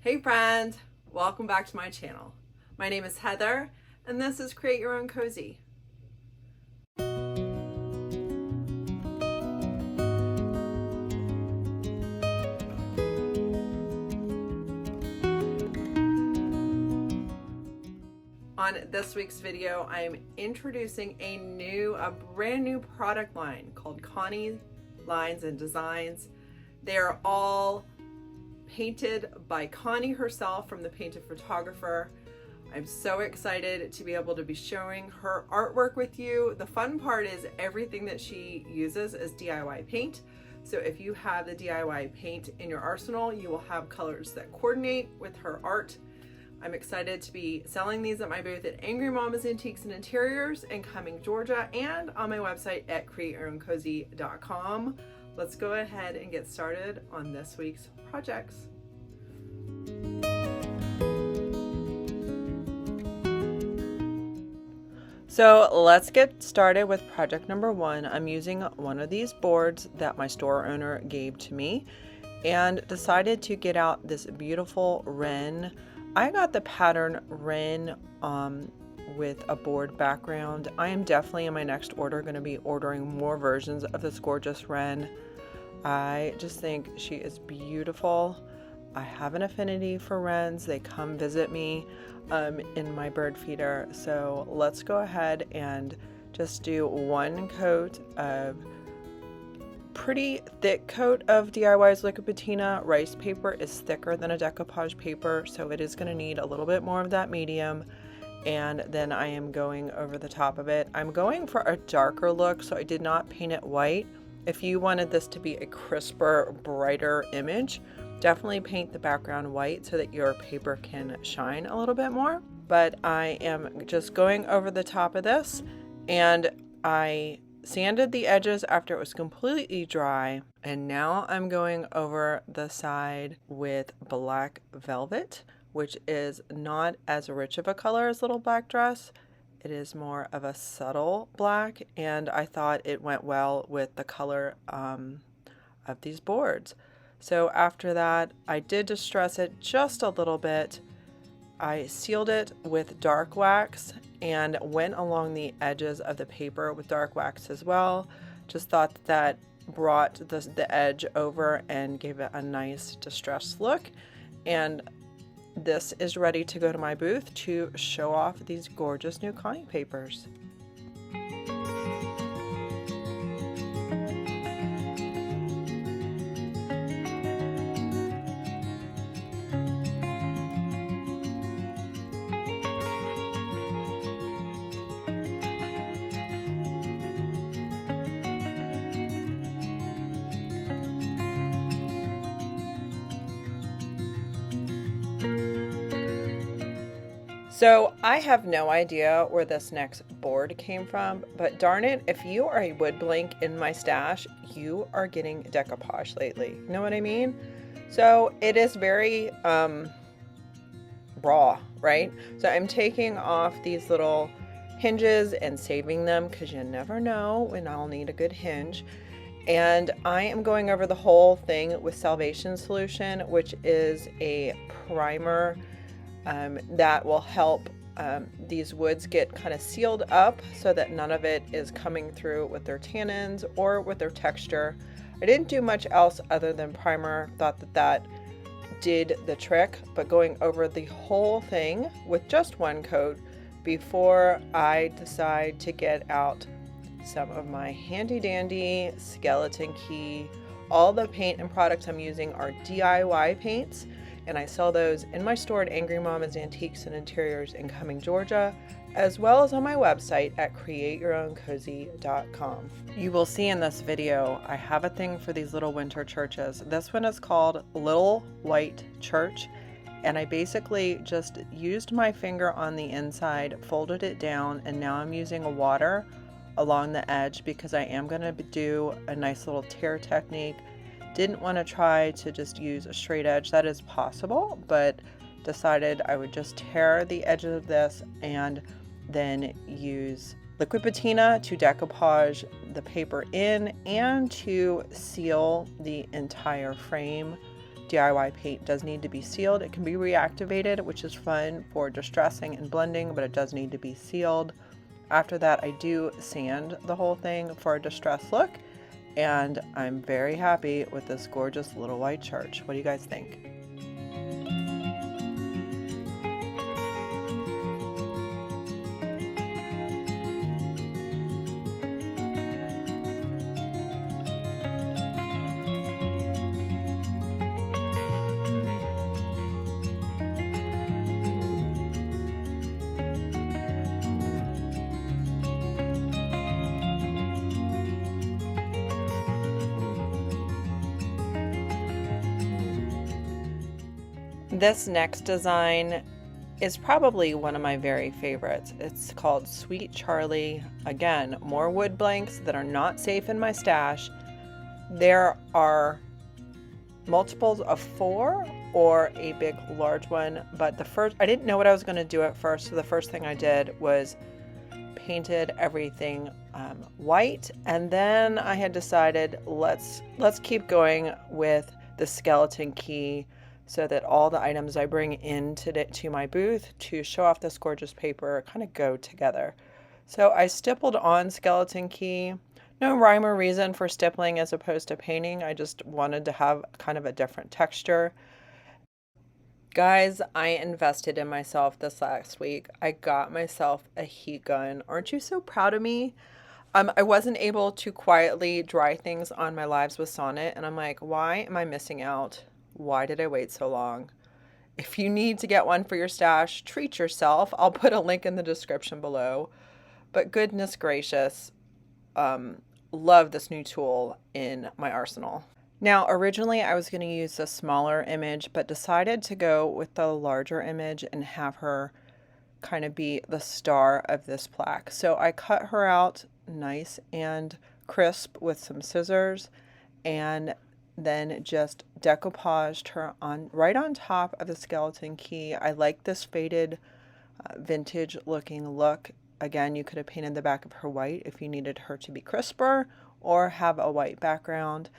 Hey friend, welcome back to my channel. My name is Heather and this is Create Your Own Cozy. On this week's video, I'm introducing a brand new product line called Connie Lines Designs. They are all painted by Connie herself from The Painted Photographer. I'm so excited to be able to be showing her artwork with you. The fun part is everything that she uses is DIY paint. So if you have the DIY paint in your arsenal, you will have colors that coordinate with her art. I'm excited to be selling these at my booth at Angry Mama's Antiques and Interiors in Cumming, Georgia, and on my website at createyourowncozy.com. Let's go ahead and get started on this week's projects. So let's get started with project number one. I'm using one of these boards that my store owner gave to me and decided to get out this beautiful Wren. I got the pattern Wren with a board background. I am definitely in my next order going to be ordering more versions of this gorgeous Wren. I just think she is beautiful. I have an affinity for Wrens. They come visit me in my bird feeder. So let's go ahead and just do one coat of pretty thick coat of DIY's liquid patina. Rice paper is thicker than a decoupage paper, so it is going to need a little bit more of that medium. And then I am going over the top of it. I'm going for a darker look, so I did not paint it white. If you wanted this to be a crisper, brighter image, definitely paint the background white so that your paper can shine a little bit more. But I am just going over the top of this, and I sanded the edges after it was completely dry. And now I'm going over the side with black velvet, which is not as rich of a color as Little Black Dress. It is more of a subtle black, and I thought it went well with the color of these boards. So after that, I did distress it just a little bit. I sealed it with dark wax and went along the edges of the paper with dark wax as well. Just thought that brought the edge over and gave it a nice distressed look. And this is ready to go to my booth to show off these gorgeous new Connie papers. So I have no idea where this next board came from, but darn it, if you are a wood blank in my stash, you are getting decoupage lately. You know what I mean? So it is very raw, right? So I'm taking off these little hinges and saving them because you never know when I'll need a good hinge. And I am going over the whole thing with Salvation Solution, which is a primer that will help these woods get kind of sealed up so that none of it is coming through with their tannins or with their texture. I didn't do much else other than primer. Thought that did the trick, but going over the whole thing with just one coat before I decide to get out some of my handy dandy skeleton key. All the paint and products I'm using are DIY paints, and I sell those in my store at Angry Mama's Antiques and Interiors in Cumming, Georgia, as well as on my website at createyourowncozy.com. You will see in this video, I have a thing for these little winter churches. This one is called Little White Church, and I basically just used my finger on the inside, folded it down, and now I'm using a water along the edge because I am going to do a nice little tear technique. Didn't want to try to just use a straight edge. That is possible, but decided I would just tear the edges of this and then use liquid patina to decoupage the paper in and to seal the entire frame DIY paint does need to be sealed. It can be reactivated, which is fun for distressing and blending, but it does need to be sealed. After that, I do sand the whole thing for a distressed look, and I'm very happy with this gorgeous little white church. What do you guys think? This next design is probably one of my very favorites. It's called Sweet Charlie. Again, more wood blanks that are not safe in my stash. There are multiples of 4 or a big large one, but I didn't know what I was going to do at first, so the first thing I did was painted everything white, and then I had decided let's keep going with the skeleton key, so that all the items I bring to my booth to show off this gorgeous paper kind of go together. So I stippled on skeleton key. No rhyme or reason for stippling as opposed to painting. I just wanted to have kind of a different texture. Guys, I invested in myself this last week. I got myself a heat gun. Aren't you so proud of me? I wasn't able to quietly dry things on my Lives with Sonnet, and I'm like, why am I missing out? Why did I wait so long? If you need to get one for your stash, treat yourself. I'll put a link in the description below. But goodness gracious, love this new tool in my arsenal. Now, originally I was going to use the smaller image, but decided to go with the larger image and have her kind of be the star of this plaque. So I cut her out nice and crisp with some scissors, and then just decoupaged her right on top of the skeleton key. I like this faded vintage looking look. Again, you could have painted the back of her white if you needed her to be crisper or have a white background.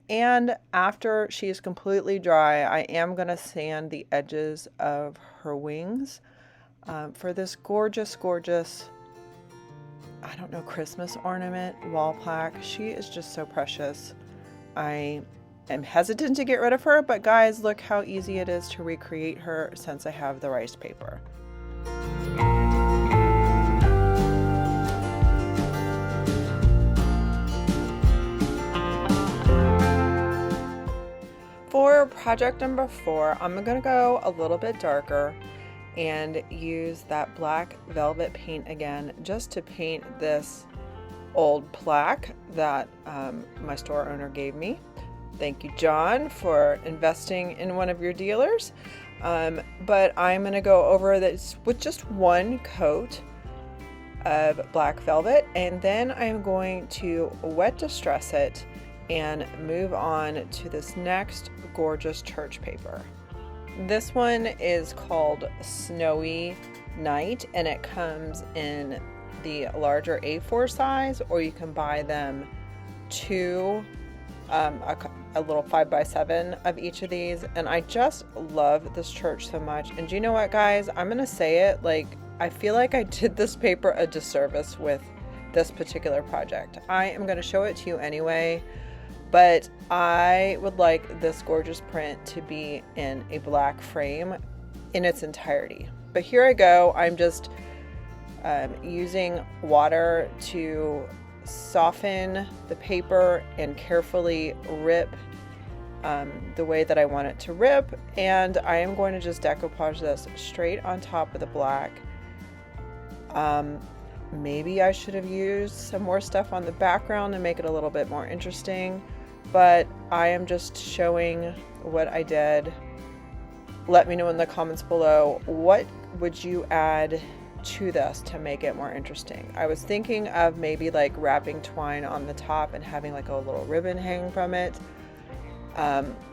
And after she is completely dry, I am going to sand the edges of her wings for this gorgeous, I don't know, Christmas ornament wall plaque. She is just so precious. I'm hesitant to get rid of her, but guys, look how easy it is to recreate her since I have the rice paper. For project number 4, I'm going to go a little bit darker and use that black velvet paint again just to paint this old plaque that my store owner gave me. Thank you, John, for investing in one of your dealers. But I'm going to go over this with just one coat of black velvet, and then I'm going to wet distress it and move on to this next gorgeous church paper. This one is called Snowy Night, and it comes in the larger A4 size, or you can buy them two, a little 5x7 of each of these. And I just love this church so much. And do you know what, guys? I'm gonna say it, like, I feel like I did this paper a disservice with this particular project. I am gonna show it to you anyway, but I would like this gorgeous print to be in a black frame in its entirety. But here I go. I'm just using water to soften the paper and carefully rip the way that I want it to rip, and I am going to just decoupage this straight on top of the black. Maybe I should have used some more stuff on the background and make it a little bit more interesting, but I am just showing what I did. Let me know in the comments below, what would you add to this to make it more interesting? I was thinking of maybe like wrapping twine on the top and having like a little ribbon hang from it.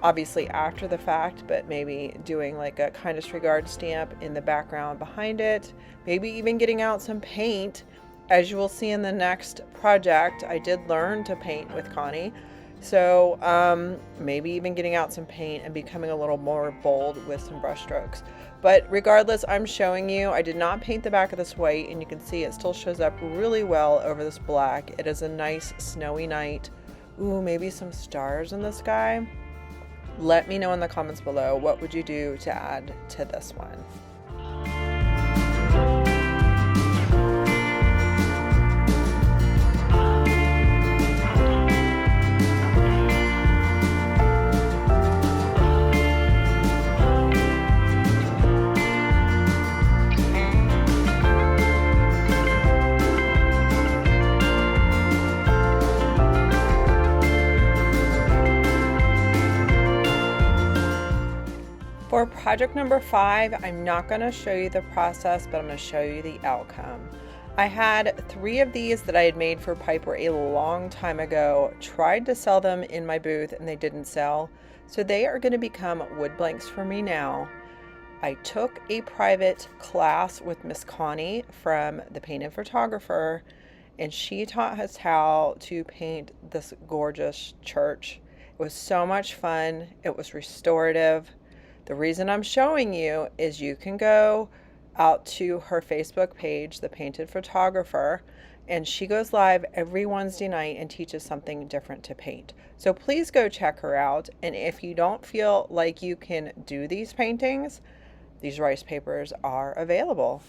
Obviously after the fact, but maybe doing like a kindest regard stamp in the background behind it. Maybe even getting out some paint. As you will see in the next project, I did learn to paint with Connie. So maybe even getting out some paint and becoming a little more bold with some brush strokes. But regardless, I'm showing you, I did not paint the back of this white, and you can see it still shows up really well over this black. It is a nice snowy night. Ooh, maybe some stars in the sky. Let me know in the comments below, what would you do to add to this one? For project number 5, I'm not going to show you the process, but I'm going to show you the outcome. I had 3 of these that I had made for Piper a long time ago, tried to sell them in my booth and they didn't sell. So they are going to become wood blanks for me now. I took a private class with Miss Connie from the Painted Photographer, and she taught us how to paint this gorgeous church. It was so much fun. It was restorative. The reason I'm showing you is you can go out to her Facebook page, The Painted Photographer, and she goes live every Wednesday night and teaches something different to paint. So please go check her out. And if you don't feel like you can do these paintings, these rice papers are available.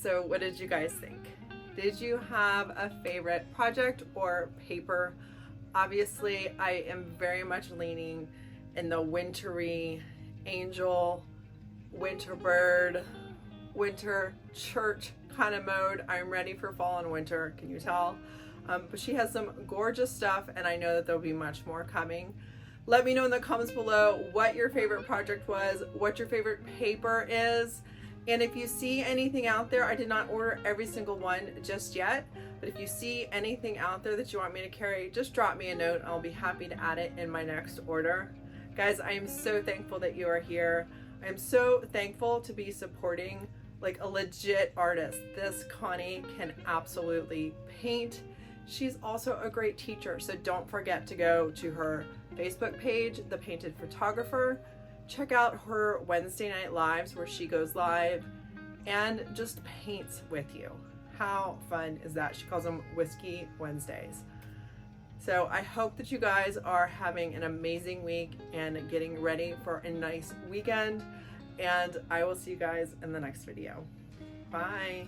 So what did you guys think? Did you have a favorite project or paper? Obviously, I am very much leaning in the wintry angel, winter bird, winter church kind of mode. I'm ready for fall and winter, can you tell? But she has some gorgeous stuff, and I know that there'll be much more coming. Let me know in the comments below what your favorite project was, what your favorite paper is. And if you see anything out there, I did not order every single one just yet, but if you see anything out there that you want me to carry, just drop me a note. I'll be happy to add it in my next order. Guys, I am so thankful that you are here. I am so thankful to be supporting like a legit artist. This Connie can absolutely paint. She's also a great teacher, so don't forget to go to her Facebook page, The Painted Photographer. Check out her Wednesday night lives where she goes live and just paints with you. How fun is that? She calls them Whiskey Wednesdays. So I hope that you guys are having an amazing week and getting ready for a nice weekend. And I will see you guys in the next video. Bye.